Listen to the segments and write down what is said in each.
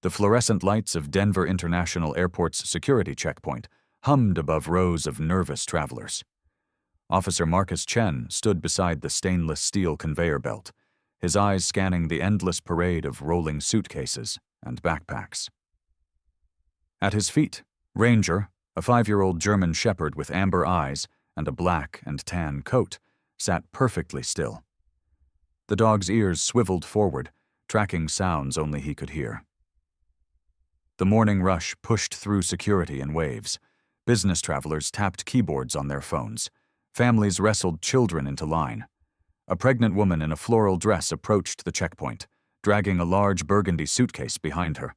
The fluorescent lights of Denver International Airport's security checkpoint hummed above rows of nervous travelers. Officer Marcus Chen stood beside the stainless steel conveyor belt, his eyes scanning the endless parade of rolling suitcases and backpacks. At his feet, Ranger, a 5-year-old German shepherd with amber eyes and a black and tan coat, sat perfectly still. The dog's ears swiveled forward, tracking sounds only he could hear. The morning rush pushed through security in waves. Business travelers tapped keyboards on their phones. Families wrestled children into line. A pregnant woman in a floral dress approached the checkpoint, dragging a large burgundy suitcase behind her.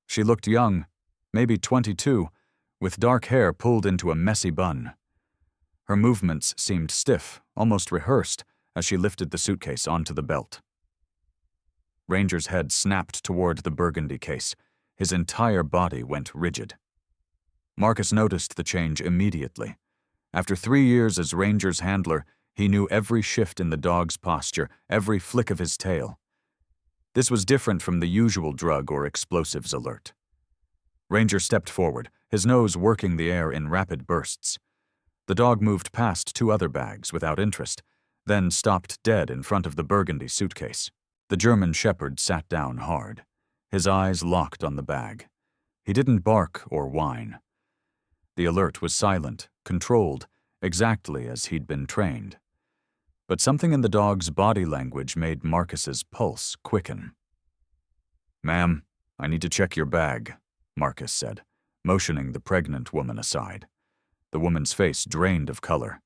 She looked young, maybe 22, with dark hair pulled into a messy bun. Her movements seemed stiff, almost rehearsed, as she lifted the suitcase onto the belt. Ranger's head snapped toward the burgundy case. His entire body went rigid. Marcus noticed the change immediately. After 3 years as Ranger's handler, he knew every shift in the dog's posture, every flick of his tail. This was different from the usual drug or explosives alert. Ranger stepped forward, his nose working the air in rapid bursts. The dog moved past 2 other bags without interest, then stopped dead in front of the burgundy suitcase. The German shepherd sat down hard, his eyes locked on the bag. He didn't bark or whine. The alert was silent, controlled, exactly as he'd been trained. But something in the dog's body language made Marcus's pulse quicken. "Ma'am, I need to check your bag," Marcus said, motioning the pregnant woman aside. The woman's face drained of color.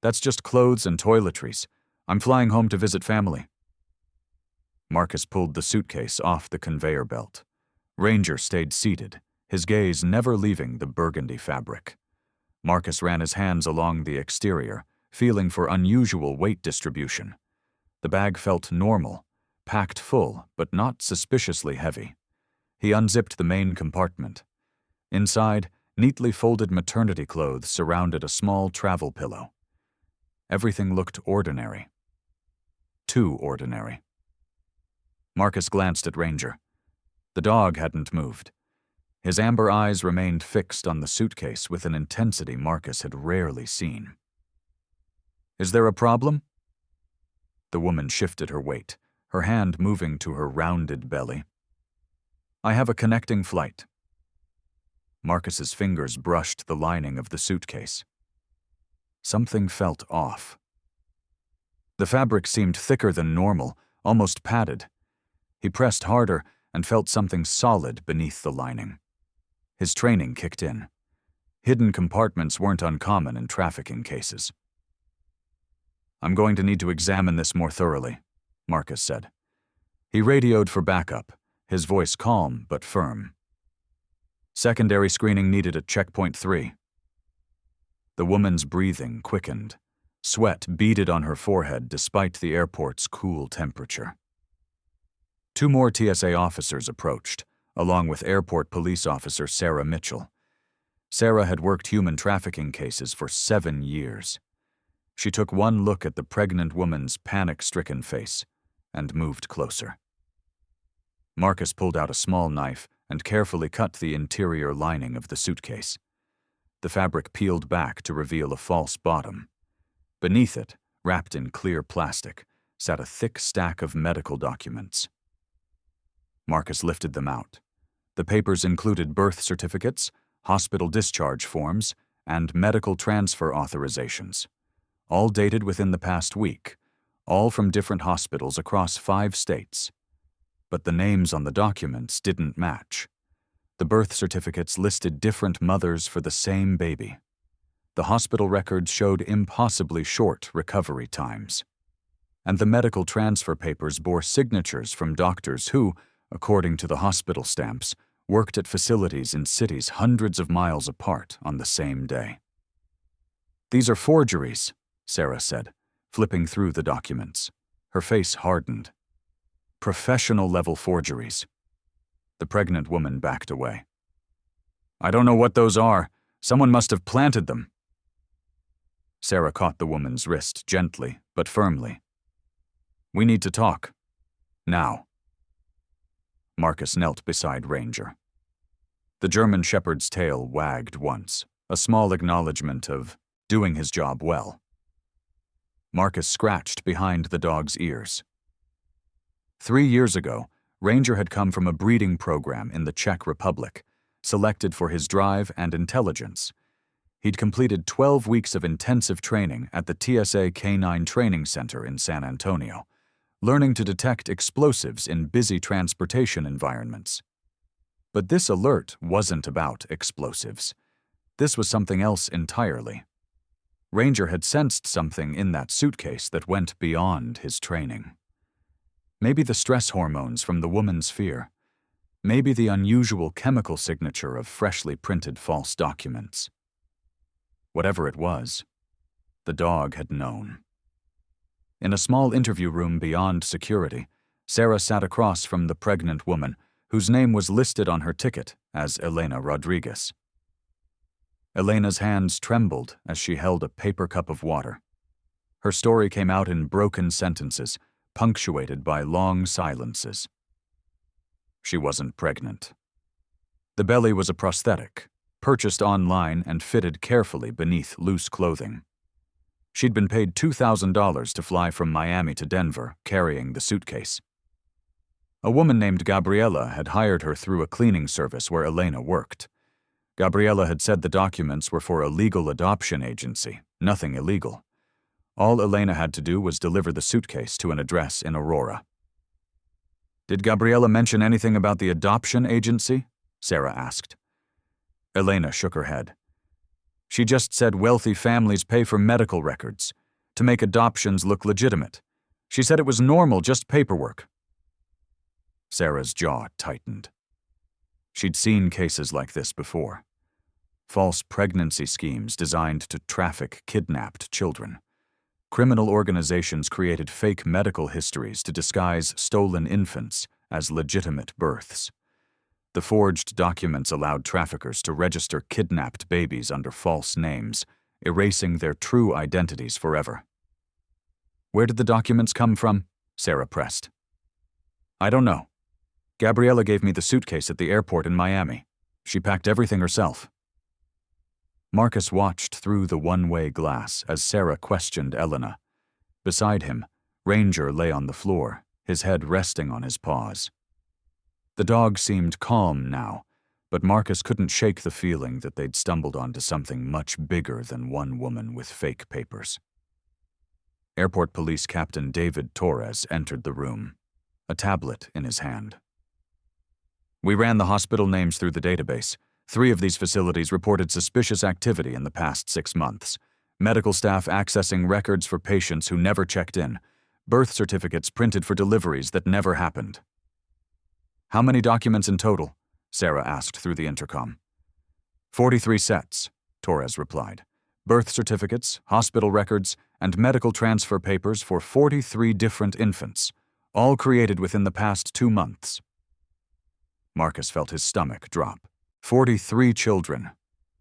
"That's just clothes and toiletries. I'm flying home to visit family." Marcus pulled the suitcase off the conveyor belt. Ranger stayed seated, his gaze never leaving the burgundy fabric. Marcus ran his hands along the exterior, feeling for unusual weight distribution. The bag felt normal, packed full, but not suspiciously heavy. He unzipped the main compartment. Inside, neatly folded maternity clothes surrounded a small travel pillow. Everything looked ordinary. Too ordinary. Marcus glanced at Ranger. The dog hadn't moved. His amber eyes remained fixed on the suitcase with an intensity Marcus had rarely seen. "Is there a problem?" The woman shifted her weight, her hand moving to her rounded belly. "I have a connecting flight." Marcus's fingers brushed the lining of the suitcase. Something felt off. The fabric seemed thicker than normal, almost padded. He pressed harder and felt something solid beneath the lining. His training kicked in. Hidden compartments weren't uncommon in trafficking cases. "I'm going to need to examine this more thoroughly," Marcus said. He radioed for backup, his voice calm but firm. "Secondary screening needed at checkpoint 3. The woman's breathing quickened. Sweat beaded on her forehead despite the airport's cool temperature. 2 more TSA officers approached, along with airport police officer Sarah Mitchell. Sarah had worked human trafficking cases for 7 years. She took one look at the pregnant woman's panic-stricken face and moved closer. Marcus pulled out a small knife and carefully cut the interior lining of the suitcase. The fabric peeled back to reveal a false bottom. Beneath it, wrapped in clear plastic, sat a thick stack of medical documents. Marcus lifted them out. The papers included birth certificates, hospital discharge forms, and medical transfer authorizations, all dated within the past week, all from different hospitals across 5 states. But the names on the documents didn't match. The birth certificates listed different mothers for the same baby. The hospital records showed impossibly short recovery times. And the medical transfer papers bore signatures from doctors who, according to the hospital stamps, worked at facilities in cities hundreds of miles apart on the same day. "These are forgeries," Sarah said, flipping through the documents. Her face hardened. "Professional-level forgeries." The pregnant woman backed away. "I don't know what those are. Someone must have planted them." Sarah caught the woman's wrist gently but firmly. "We need to talk. Now." Marcus knelt beside Ranger. The German shepherd's tail wagged once, a small acknowledgement of doing his job well. Marcus scratched behind the dog's ears. 3 years ago, Ranger had come from a breeding program in the Czech Republic, selected for his drive and intelligence. He'd completed 12 weeks of intensive training at the TSA Canine Training Center in San Antonio, learning to detect explosives in busy transportation environments. But this alert wasn't about explosives. This was something else entirely. Ranger had sensed something in that suitcase that went beyond his training. Maybe the stress hormones from the woman's fear. Maybe the unusual chemical signature of freshly printed false documents. Whatever it was, the dog had known. In a small interview room beyond security, Sarah sat across from the pregnant woman, whose name was listed on her ticket as Elena Rodriguez. Elena's hands trembled as she held a paper cup of water. Her story came out in broken sentences, punctuated by long silences. She wasn't pregnant. The belly was a prosthetic, purchased online and fitted carefully beneath loose clothing. She'd been paid $2,000 to fly from Miami to Denver, carrying the suitcase. A woman named Gabriella had hired her through a cleaning service where Elena worked. Gabriella had said the documents were for a legal adoption agency, nothing illegal. All Elena had to do was deliver the suitcase to an address in Aurora. "Did Gabriella mention anything about the adoption agency?" Sarah asked. Elena shook her head. "She just said wealthy families pay for medical records, to make adoptions look legitimate. She said it was normal, just paperwork." Sarah's jaw tightened. She'd seen cases like this before. False pregnancy schemes designed to traffic kidnapped children. Criminal organizations created fake medical histories to disguise stolen infants as legitimate births. The forged documents allowed traffickers to register kidnapped babies under false names, erasing their true identities forever. "Where did the documents come from?" Sarah pressed. "I don't know. Gabriella gave me the suitcase at the airport in Miami. She packed everything herself." Marcus watched through the one-way glass as Sarah questioned Elena. Beside him, Ranger lay on the floor, his head resting on his paws. The dog seemed calm now, but Marcus couldn't shake the feeling that they'd stumbled onto something much bigger than one woman with fake papers. Airport Police Captain David Torres entered the room, a tablet in his hand. "We ran the hospital names through the database. 3 of these facilities reported suspicious activity in the past 6 months. Medical staff accessing records for patients who never checked in. Birth certificates printed for deliveries that never happened." "How many documents in total?" Sarah asked through the intercom. 43 sets, Torres replied. Birth certificates, hospital records, and medical transfer papers for 43 different infants, all created within the past 2 months. Marcus felt his stomach drop. 43 children.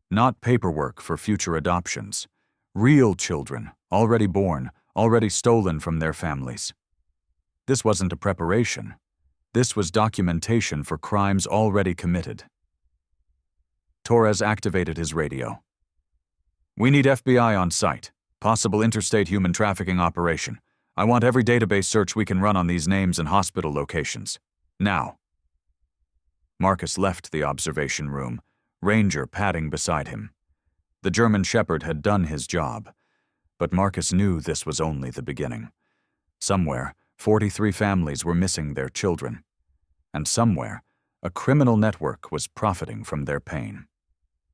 Not paperwork for future adoptions. Real children, already born, already stolen from their families. This wasn't a preparation. This was documentation for crimes already committed. Torres activated his radio. "We need FBI on site. Possible interstate human trafficking operation. I want every database search we can run on these names and hospital locations. Now." Marcus left the observation room, Ranger padding beside him. The German shepherd had done his job, but Marcus knew this was only the beginning. Somewhere, 43 families were missing their children. And somewhere, a criminal network was profiting from their pain.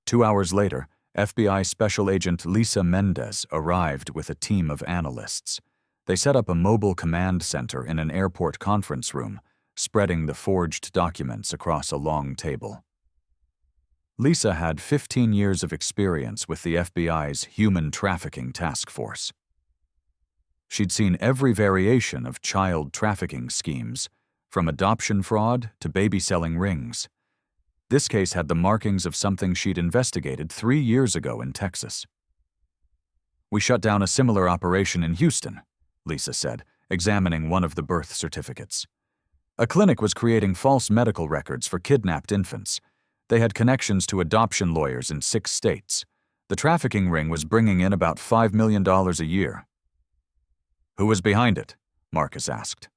2 hours later, FBI Special Agent Lisa Mendez arrived with a team of analysts. They set up a mobile command center in an airport conference room, spreading the forged documents across a long table. Lisa had 15 years of experience with the FBI's Human Trafficking Task Force. She'd seen every variation of child trafficking schemes, from adoption fraud to baby-selling rings. This case had the markings of something she'd investigated 3 years ago in Texas. "We shut down a similar operation in Houston," Lisa said, examining one of the birth certificates. A clinic was creating false medical records for kidnapped infants. They had connections to adoption lawyers in 6 states. The trafficking ring was bringing in about $5 million a year. Who was behind it? Marcus asked.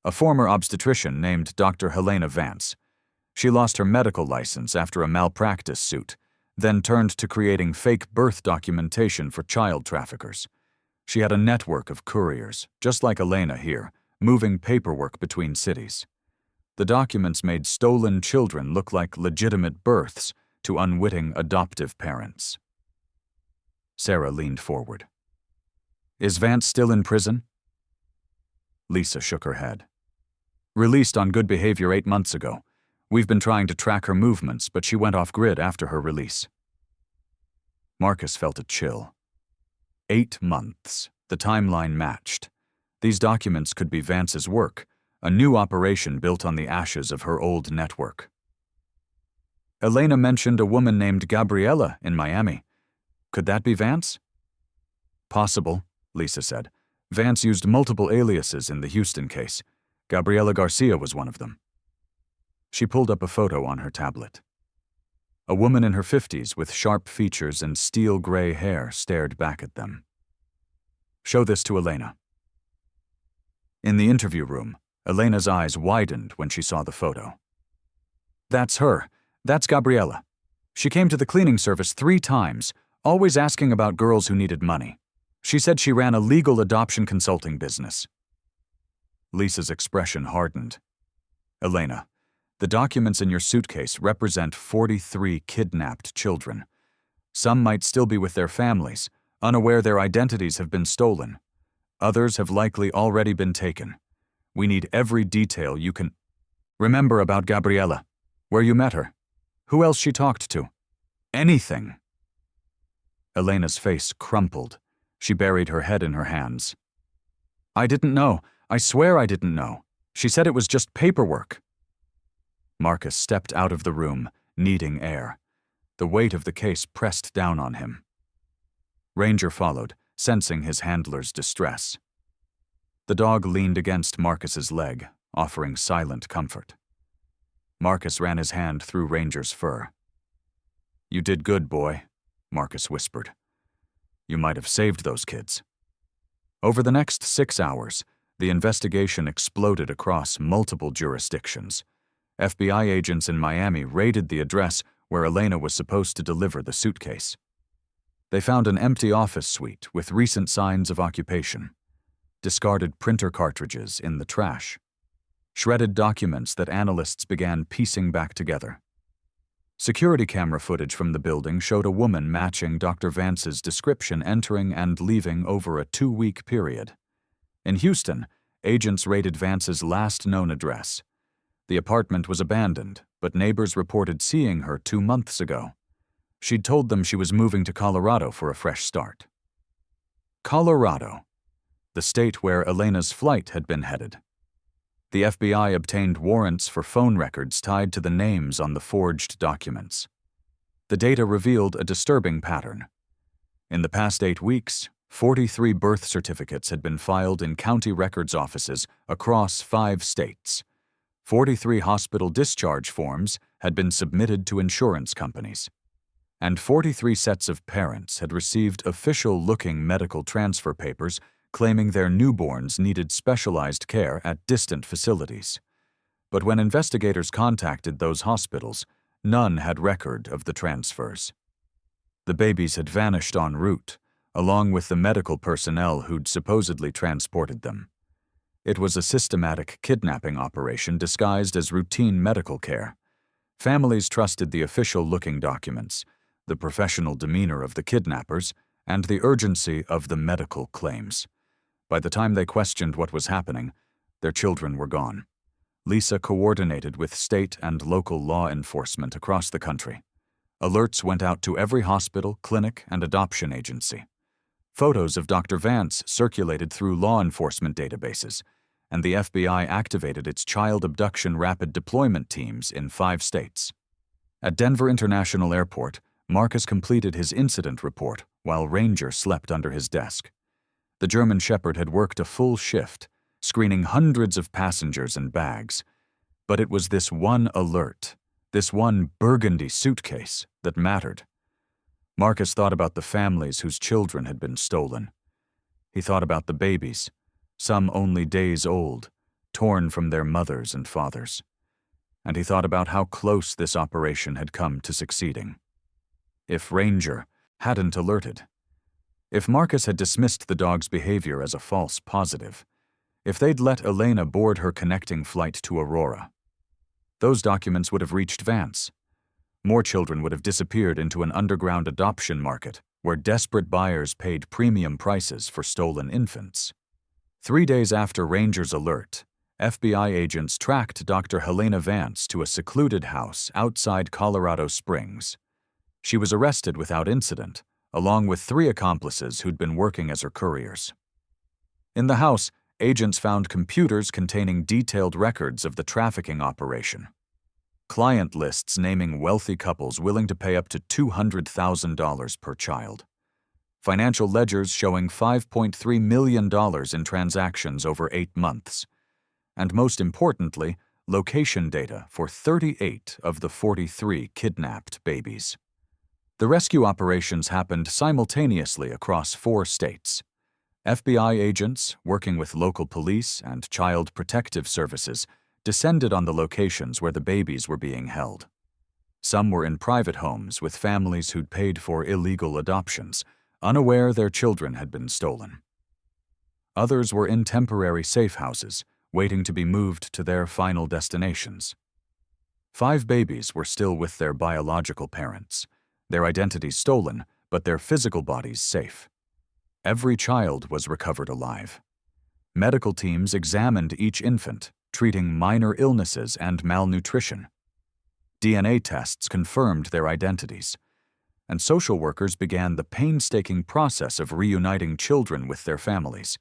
A former obstetrician named Dr. Helena Vance. She lost her medical license after a malpractice suit, then turned to creating fake birth documentation for child traffickers. She had a network of couriers, just like Elena here, moving paperwork between cities. The documents made stolen children look like legitimate births to unwitting adoptive parents. Sarah leaned forward. Is Vance still in prison? Lisa shook her head. Released on good behavior 8 months ago. We've been trying to track her movements, but she went off grid after her release. Marcus felt a chill. 8 months. The timeline matched. These documents could be Vance's work, a new operation built on the ashes of her old network. Elena mentioned a woman named Gabriella in Miami. Could that be Vance? Possible, Lisa said. Vance used multiple aliases in the Houston case. Gabriela Garcia was one of them. She pulled up a photo on her tablet. A woman in her 50s with sharp features and steel gray hair stared back at them. Show this to Elena. In the interview room, Elena's eyes widened when she saw the photo. That's her. That's Gabriela. She came to the cleaning service 3 times, always asking about girls who needed money. She said she ran a legal adoption consulting business. Lisa's expression hardened. Elena, the documents in your suitcase represent 43 kidnapped children. Some might still be with their families, unaware their identities have been stolen. Others have likely already been taken. We need every detail you can. Remember about Gabriela, where you met her, who else she talked to. Anything. Elena's face crumpled. She buried her head in her hands. I didn't know. I swear I didn't know. She said it was just paperwork. Marcus stepped out of the room, needing air. The weight of the case pressed down on him. Ranger followed, sensing his handler's distress. The dog leaned against Marcus's leg, offering silent comfort. Marcus ran his hand through Ranger's fur. You did good, boy, Marcus whispered. You might have saved those kids. Over the next 6 hours, the investigation exploded across multiple jurisdictions. FBI agents in Miami raided the address where Elena was supposed to deliver the suitcase. They found an empty office suite with recent signs of occupation. Discarded printer cartridges in the trash. Shredded documents that analysts began piecing back together. Security camera footage from the building showed a woman matching Dr. Vance's description entering and leaving over a 2-week period. In Houston, agents raided Vance's last known address. The apartment was abandoned, but neighbors reported seeing her 2 months ago. She'd told them she was moving to Colorado for a fresh start. Colorado, the state where Elena's flight had been headed. The FBI obtained warrants for phone records tied to the names on the forged documents. The data revealed a disturbing pattern. In the past 8 weeks, 43 birth certificates had been filed in county records offices across 5 states. 43 hospital discharge forms had been submitted to insurance companies. And 43 sets of parents had received official-looking medical transfer papers claiming their newborns needed specialized care at distant facilities. But when investigators contacted those hospitals, none had record of the transfers. The babies had vanished en route, along with the medical personnel who'd supposedly transported them. It was a systematic kidnapping operation disguised as routine medical care. Families trusted the official-looking documents, the professional demeanor of the kidnappers, and the urgency of the medical claims. By the time they questioned what was happening, their children were gone. Lisa coordinated with state and local law enforcement across the country. Alerts went out to every hospital, clinic, and adoption agency. Photos of Dr. Vance circulated through law enforcement databases, and the FBI activated its child abduction rapid deployment teams in 5 states. At Denver International Airport, Marcus completed his incident report while Ranger slept under his desk. The German Shepherd had worked a full shift, screening hundreds of passengers and bags. But it was this one alert, this one burgundy suitcase, that mattered. Marcus thought about the families whose children had been stolen. He thought about the babies, some only days old, torn from their mothers and fathers. And he thought about how close this operation had come to succeeding. If Ranger hadn't alerted, if Marcus had dismissed the dog's behavior as a false positive, if they'd let Elena board her connecting flight to Aurora, those documents would have reached Vance. More children would have disappeared into an underground adoption market where desperate buyers paid premium prices for stolen infants. 3 days after Ranger's alert, FBI agents tracked Dr. Helena Vance to a secluded house outside Colorado Springs. She was arrested without incident, along with 3 accomplices who'd been working as her couriers. In the house, agents found computers containing detailed records of the trafficking operation. Client lists naming wealthy couples willing to pay up to $200,000 per child. Financial ledgers showing $5.3 million in transactions over 8 months. And most importantly, location data for 38 of the 43 kidnapped babies. The rescue operations happened simultaneously across 4 states. FBI agents, working with local police and child protective services, descended on the locations where the babies were being held. Some were in private homes with families who'd paid for illegal adoptions, unaware their children had been stolen. Others were in temporary safe houses, waiting to be moved to their final destinations. 5 babies were still with their biological parents, their identities stolen, but their physical bodies safe. Every child was recovered alive. Medical teams examined each infant, treating minor illnesses and malnutrition. DNA tests confirmed their identities, and social workers began the painstaking process of reuniting children with their families.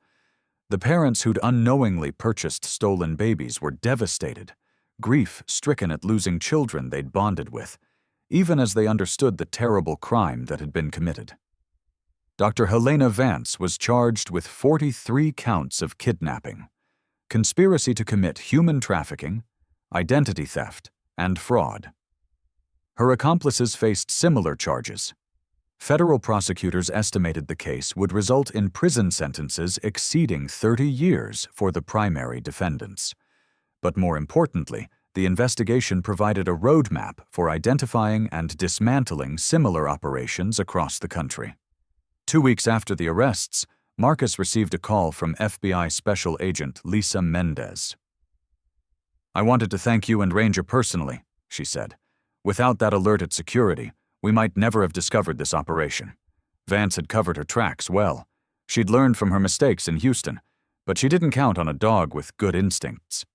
The parents who'd unknowingly purchased stolen babies were devastated, grief-stricken at losing children they'd bonded with, even as they understood the terrible crime that had been committed. Dr. Helena Vance was charged with 43 counts of kidnapping, conspiracy to commit human trafficking, identity theft, and fraud. Her accomplices faced similar charges. Federal prosecutors estimated the case would result in prison sentences exceeding 30 years for the primary defendants. But more importantly, the investigation provided a roadmap for identifying and dismantling similar operations across the country. 2 weeks after the arrests, Marcus received a call from FBI Special Agent Lisa Mendez. "I wanted to thank you and Ranger personally," she said. "Without that alert at security, we might never have discovered this operation. Vance had covered her tracks well. She'd learned from her mistakes in Houston, but she didn't count on a dog with good instincts."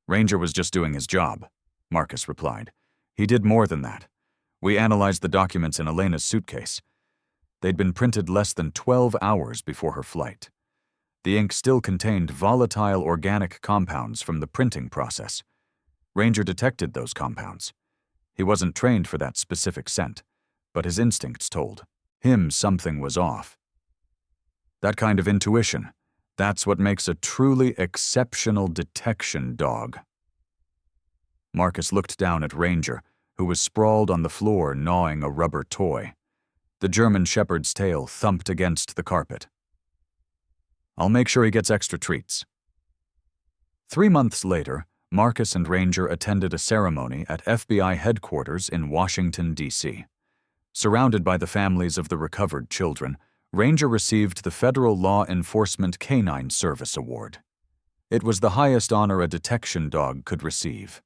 "Ranger was just doing his job," Marcus replied. "He did more than that. We analyzed the documents in Elena's suitcase. They'd been printed less than 12 hours before her flight. The ink still contained volatile organic compounds from the printing process. Ranger detected those compounds. He wasn't trained for that specific scent, but his instincts told him something was off. That kind of intuition, that's what makes a truly exceptional detection dog." Marcus looked down at Ranger, who was sprawled on the floor gnawing a rubber toy. The German Shepherd's tail thumped against the carpet. "I'll make sure he gets extra treats." 3 months later, Marcus and Ranger attended a ceremony at FBI headquarters in Washington, D.C. Surrounded by the families of the recovered children, Ranger received the Federal Law Enforcement Canine Service Award. It was the highest honor a detection dog could receive.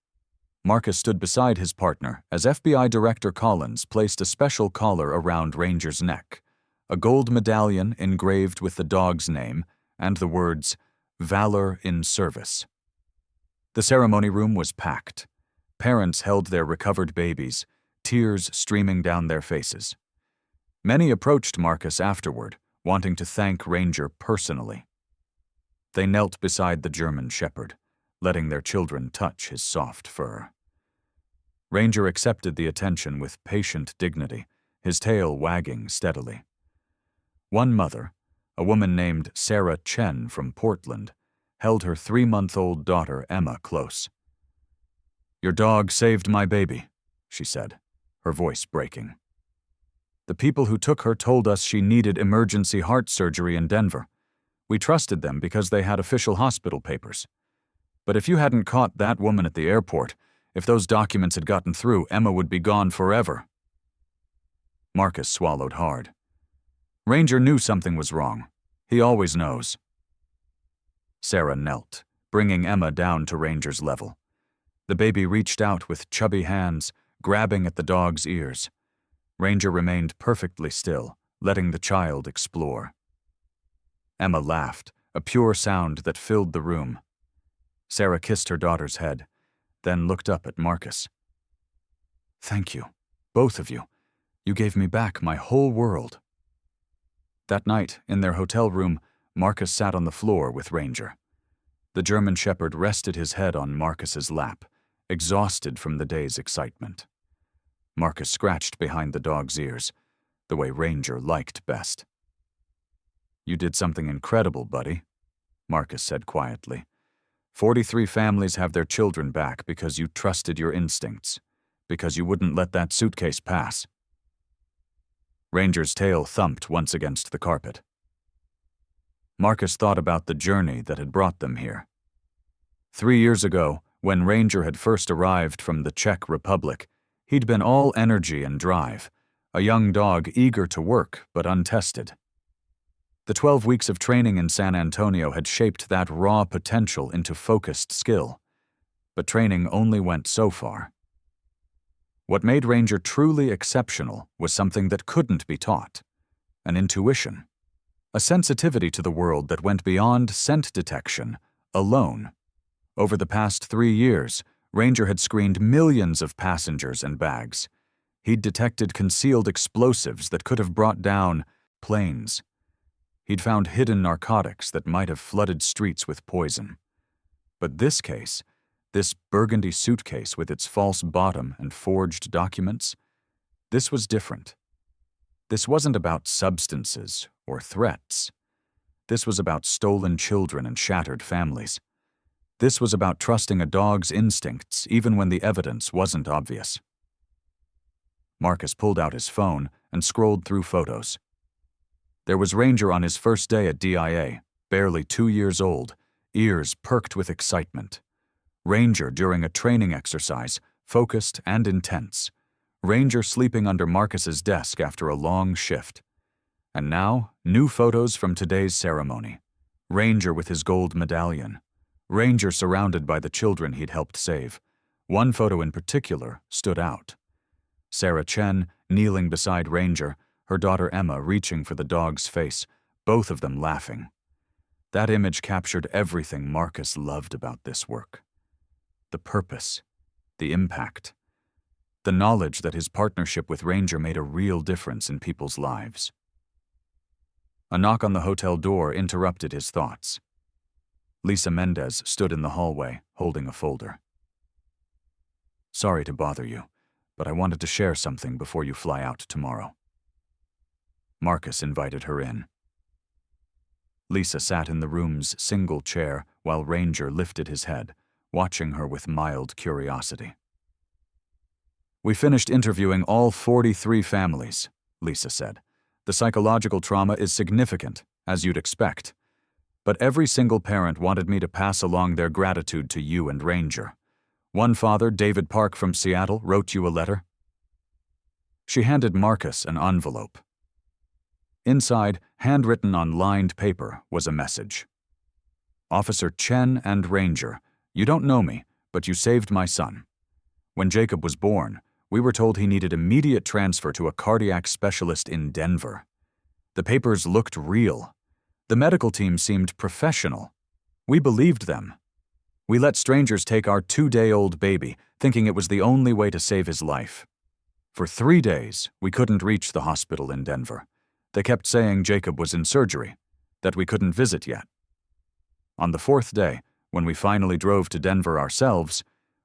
Marcus stood beside his partner as FBI Director Collins placed a special collar around Ranger's neck, a gold medallion engraved with the dog's name and the words, "Valor in Service." The ceremony room was packed. Parents held their recovered babies, tears streaming down their faces. Many approached Marcus afterward, wanting to thank Ranger personally. They knelt beside the German Shepherd, letting their children touch his soft fur. Ranger accepted the attention with patient dignity, his tail wagging steadily. One mother, a woman named Sarah Chen from Portland, held her 3-month-old daughter Emma close. "Your dog saved my baby," she said, her voice breaking. "The people who took her told us she needed emergency heart surgery in Denver. We trusted them because they had official hospital papers. But if you hadn't caught that woman at the airport, if those documents had gotten through, Emma would be gone forever." Marcus swallowed hard. Ranger knew something was wrong. He always knows. Sarah knelt, bringing Emma down to Ranger's level. The baby reached out with chubby hands, grabbing at the dog's ears. Ranger remained perfectly still, letting the child explore. Emma laughed, a pure sound that filled the room. Sarah kissed her daughter's head, then looked up at Marcus. "Thank you, both of you. You gave me back my whole world." That night, in their hotel room, Marcus sat on the floor with Ranger. The German Shepherd rested his head on Marcus's lap, exhausted from the day's excitement. Marcus scratched behind the dog's ears, the way Ranger liked best. "You did something incredible, buddy," Marcus said quietly. 43 families have their children back because you trusted your instincts, because you wouldn't let that suitcase pass. Ranger's tail thumped once against the carpet. Marcus thought about the journey that had brought them here. 3 years ago, when Ranger had first arrived from the Czech Republic, he'd been all energy and drive, a young dog eager to work but untested. The 12 weeks of training in San Antonio had shaped that raw potential into focused skill, but training only went so far. What made Ranger truly exceptional was something that couldn't be taught: an intuition, a sensitivity to the world that went beyond scent detection alone. Over the past 3 years, Ranger had screened millions of passengers and bags. He'd detected concealed explosives that could have brought down planes. He'd found hidden narcotics that might have flooded streets with poison. But this case, this burgundy suitcase with its false bottom and forged documents, this was different. This wasn't about substances or threats. This was about stolen children and shattered families. This was about trusting a dog's instincts even when the evidence wasn't obvious. Marcus pulled out his phone and scrolled through photos. There was Ranger on his first day at DIA, barely 2 years old, ears perked with excitement. Ranger during a training exercise, focused and intense. Ranger sleeping under Marcus's desk after a long shift. And now, new photos from today's ceremony. Ranger with his gold medallion. Ranger surrounded by the children he'd helped save. One photo in particular stood out. Sarah Chen kneeling beside Ranger, her daughter Emma reaching for the dog's face, both of them laughing. That image captured everything Marcus loved about this work. The purpose, the impact, the knowledge that his partnership with Ranger made a real difference in people's lives. A knock on the hotel door interrupted his thoughts. Lisa Mendez stood in the hallway, holding a folder. "Sorry to bother you, but I wanted to share something before you fly out tomorrow." Marcus invited her in. Lisa sat in the room's single chair while Ranger lifted his head, watching her with mild curiosity. "We finished interviewing all 43 families," Lisa said. "The psychological trauma is significant, as you'd expect. But every single parent wanted me to pass along their gratitude to you and Ranger. One father, David Park from Seattle, wrote you a letter." She handed Marcus an envelope. Inside, handwritten on lined paper, was a message. "Officer Chen and Ranger, you don't know me, but you saved my son. When Jacob was born, we were told he needed immediate transfer to a cardiac specialist in Denver. The papers looked real. The medical team seemed professional. We believed them. We let strangers take our 2-day-old baby, thinking it was the only way to save his life. For 3 days, we couldn't reach the hospital in Denver. They kept saying Jacob was in surgery, that we couldn't visit yet. On the 4th day, when we finally drove to Denver ourselves,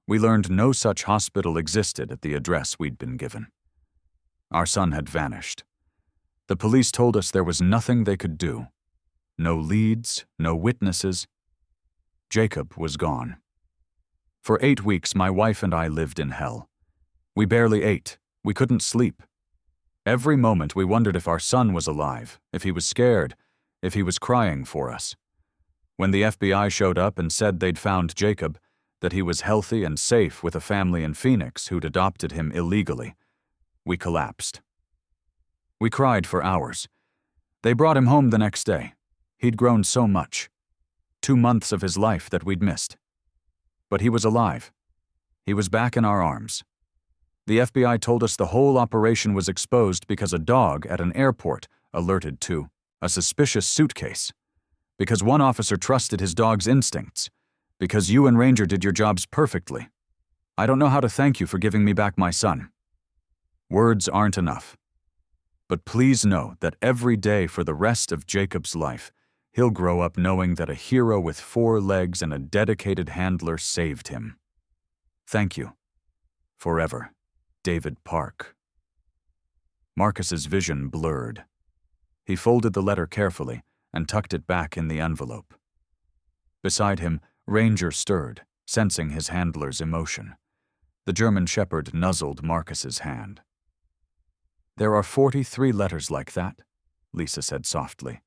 we learned no such hospital existed at the address we'd been given. Our son had vanished. The police told us there was nothing they could do. No leads, no witnesses. Jacob was gone. For 8 weeks, my wife and I lived in hell. We barely ate. We couldn't sleep. Every moment we wondered if our son was alive, if he was scared, if he was crying for us. When the FBI showed up and said they'd found Jacob, that he was healthy and safe with a family in Phoenix who'd adopted him illegally, we collapsed. We cried for hours. They brought him home the next day. He'd grown so much. 2 months of his life that we'd missed. But he was alive. He was back in our arms. The FBI told us the whole operation was exposed because a dog at an airport alerted to a suspicious suitcase. Because one officer trusted his dog's instincts. Because you and Ranger did your jobs perfectly. I don't know how to thank you for giving me back my son. Words aren't enough. But please know that every day for the rest of Jacob's life, he'll grow up knowing that a hero with 4 legs and a dedicated handler saved him. Thank you. Forever, David Park. Marcus's vision blurred. He folded the letter carefully and tucked it back in the envelope. Beside him, Ranger stirred, sensing his handler's emotion. The German Shepherd nuzzled Marcus's hand. There are 43 letters like that, Lisa said softly.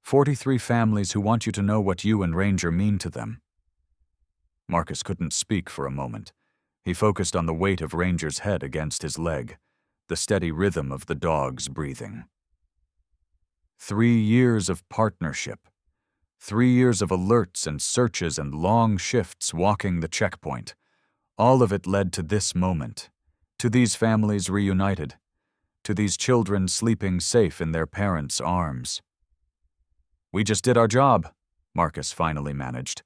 43 families who want you to know what you and Ranger mean to them. Marcus couldn't speak for a moment. He focused on the weight of Ranger's head against his leg, the steady rhythm of the dog's breathing. 3 years of partnership. 3 years of alerts and searches and long shifts walking the checkpoint. All of it led to this moment, to these families reunited, to these children sleeping safe in their parents' arms. We just did our job, Marcus finally managed.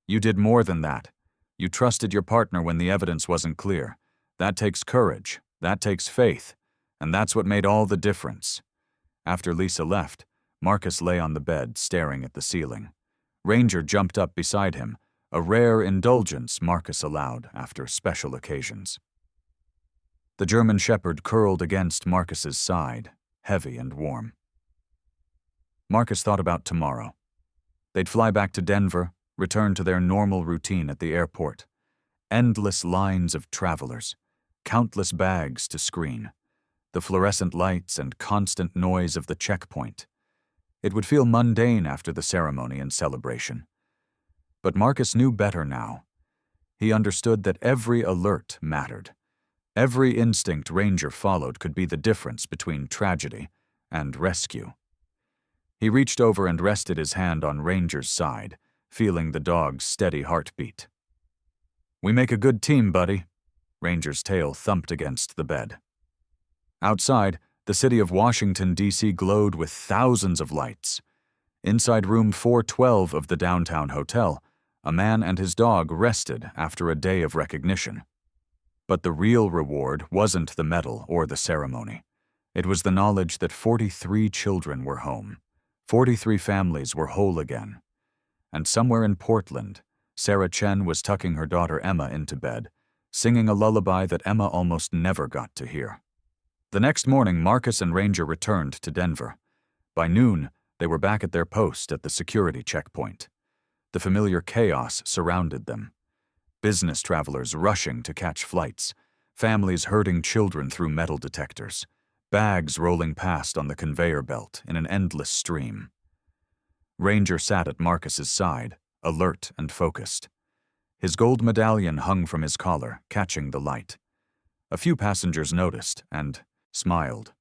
You did more than that. You trusted your partner when the evidence wasn't clear. That takes courage, that takes faith, and that's what made all the difference. After Lisa left, Marcus lay on the bed, staring at the ceiling. Ranger jumped up beside him, a rare indulgence Marcus allowed after special occasions. The German Shepherd curled against Marcus's side, heavy and warm. Marcus thought about tomorrow. They'd fly back to Denver, return to their normal routine at the airport. Endless lines of travelers, countless bags to screen, the fluorescent lights and constant noise of the checkpoint. It would feel mundane after the ceremony and celebration. But Marcus knew better now. He understood that every alert mattered. Every instinct Ranger followed could be the difference between tragedy and rescue. He reached over and rested his hand on Ranger's side, feeling the dog's steady heartbeat. We make a good team, buddy. Ranger's tail thumped against the bed. Outside, the city of Washington, D.C. glowed with thousands of lights. Inside room 412 of the downtown hotel, a man and his dog rested after a day of recognition. But the real reward wasn't the medal or the ceremony. It was the knowledge that 43 children were home. 43 families were whole again. And somewhere in Portland, Sarah Chen was tucking her daughter Emma into bed, singing a lullaby that Emma almost never got to hear. The next morning, Marcus and Ranger returned to Denver. By noon, they were back at their post at the security checkpoint. The familiar chaos surrounded them. Business travelers rushing to catch flights, families herding children through metal detectors, bags rolling past on the conveyor belt in an endless stream. Ranger sat at Marcus's side, alert and focused. His gold medallion hung from his collar, catching the light. A few passengers noticed and smiled.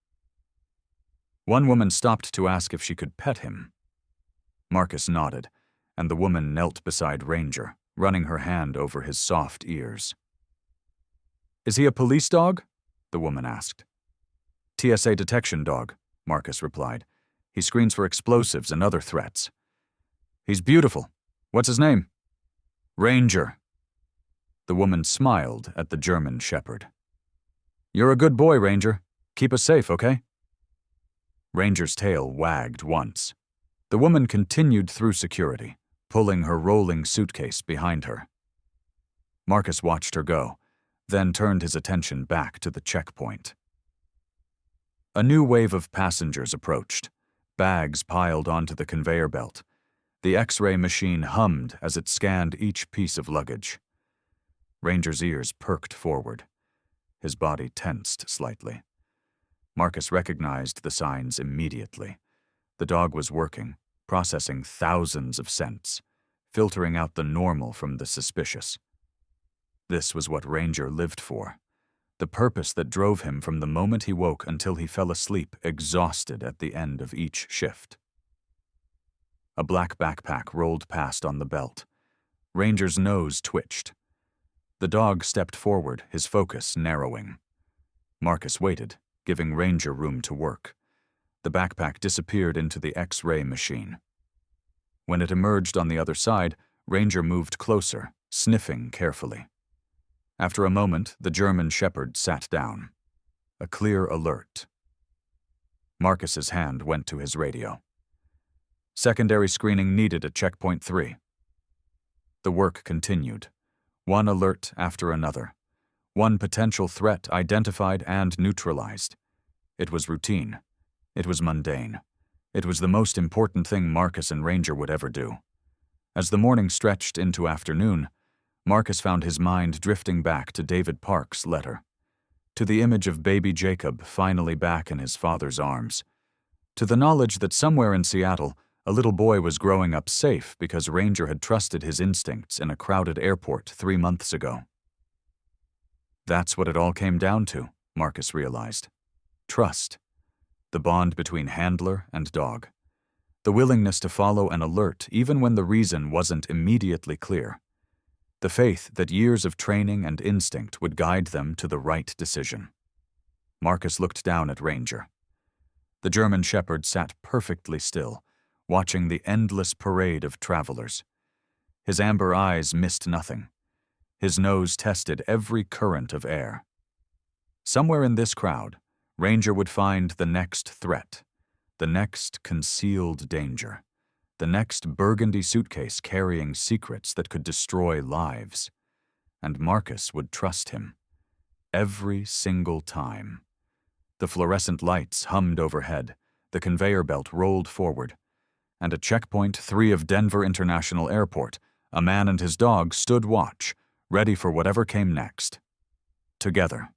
One woman stopped to ask if she could pet him. Marcus nodded, and the woman knelt beside Ranger, running her hand over his soft ears. Is he a police dog? The woman asked. TSA detection dog, Marcus replied. He screens for explosives and other threats. He's beautiful. What's his name? Ranger. The woman smiled at the German Shepherd. You're a good boy, Ranger. Keep us safe, okay? Ranger's tail wagged once. The woman continued through security, pulling her rolling suitcase behind her. Marcus watched her go, then turned his attention back to the checkpoint. A new wave of passengers approached, bags piled onto the conveyor belt. The X-ray machine hummed as it scanned each piece of luggage. Ranger's ears perked forward. His body tensed slightly. Marcus recognized the signs immediately. The dog was working, processing thousands of scents, filtering out the normal from the suspicious. This was what Ranger lived for. The purpose that drove him from the moment he woke until he fell asleep, exhausted at the end of each shift. A black backpack rolled past on the belt. Ranger's nose twitched. The dog stepped forward, his focus narrowing. Marcus waited, giving Ranger room to work. The backpack disappeared into the X-ray machine. When it emerged on the other side, Ranger moved closer, sniffing carefully. After a moment, the German shepherd sat down. A clear alert. Marcus's hand went to his radio. Secondary screening needed at checkpoint 3. The work continued, one alert after another. One potential threat identified and neutralized. It was routine. It was mundane. It was the most important thing Marcus and Ranger would ever do. As the morning stretched into afternoon, Marcus found his mind drifting back to David Park's letter, to the image of baby Jacob finally back in his father's arms, to the knowledge that somewhere in Seattle, a little boy was growing up safe because Ranger had trusted his instincts in a crowded airport 3 months ago. That's what it all came down to, Marcus realized. Trust. The bond between handler and dog. The willingness to follow an alert even when the reason wasn't immediately clear. The faith that years of training and instinct would guide them to the right decision. Marcus looked down at Ranger. The German shepherd sat perfectly still, watching the endless parade of travelers. His amber eyes missed nothing. His nose tested every current of air. Somewhere in this crowd, Ranger would find the next threat, the next concealed danger, the next burgundy suitcase carrying secrets that could destroy lives. And Marcus would trust him. Every single time. The fluorescent lights hummed overhead, the conveyor belt rolled forward, and at checkpoint 3 of Denver International Airport, a man and his dog stood watch, ready for whatever came next. Together.